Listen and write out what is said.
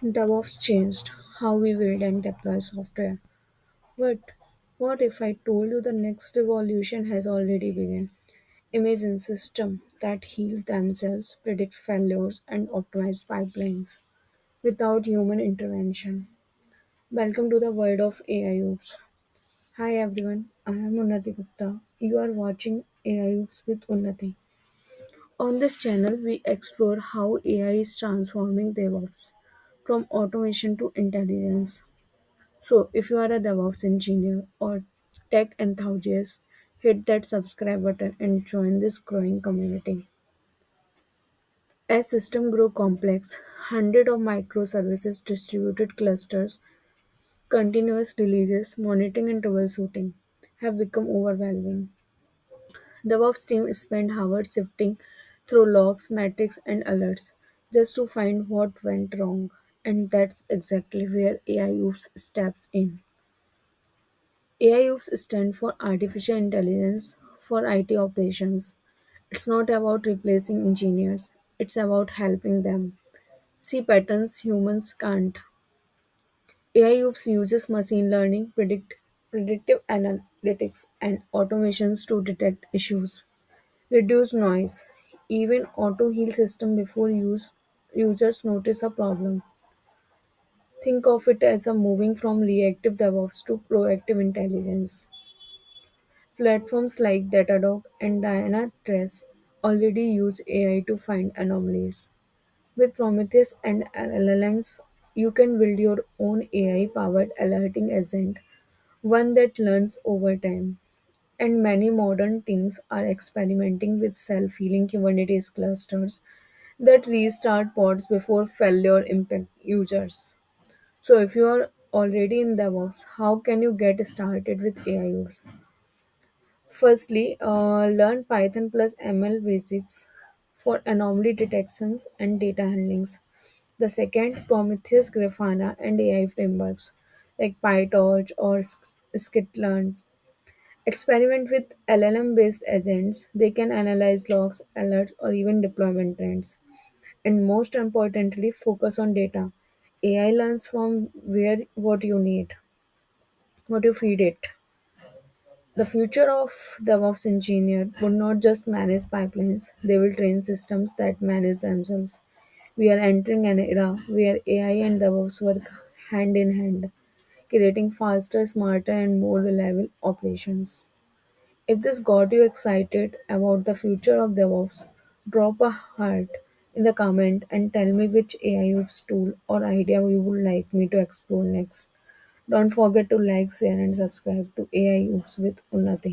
DevOps changed how we build and deploy software. But what if I told you the next revolution has already begun? Imagine systems that heal themselves, predict failures, and optimize pipelines without human intervention. Welcome to the world of AIOps. Hi everyone, I am Unnati Gupta. You are watching AIOps with Unnati. On this channel, we explore how AI is transforming DevOps from automation to intelligence. So, if you are a DevOps engineer or tech enthusiast, hit that subscribe button and join this growing community. As systems grow complex, hundreds of microservices, distributed clusters, continuous releases, monitoring and troubleshooting have become overwhelming. DevOps team spend hours sifting through logs, metrics, and alerts just to find what went wrong. And that's exactly where AIOps steps in. AIOps stand for Artificial Intelligence for IT operations. It's not about replacing engineers, it's about helping them see patterns humans can't. AIOps uses machine learning, predictive analytics, and automations to detect issues, reduce noise, even auto heal system before users notice a problem. Think of it as a moving from reactive DevOps to proactive intelligence. Platforms like Datadog and Dynatrace already use AI to find anomalies. With Prometheus and LLMs, you can build your own AI-powered alerting agent, one that learns over time. And many modern teams are experimenting with self-healing Kubernetes clusters that restart pods before failure impact users. So if you are already in DevOps, how can you get started with AIOps? Firstly, learn Python plus ML basics for anomaly detections and data handlings. The second, Prometheus, Grafana, and AI frameworks like PyTorch or Skitlearn. Experiment with LLM based agents. They can analyze logs, alerts, or even deployment trends. And most importantly, focus on data. AI learns from where what you need, what you feed it. The future of DevOps engineer would not just manage pipelines, they will train systems that manage themselves. We are entering an era where AI and DevOps work hand in hand, creating faster, smarter, and more reliable operations. If this got you excited about the future of DevOps, drop a heart in the comment and tell me which AI tool or idea you would like me to explore next. Don't forget to like, share, and subscribe to AI with Unnati.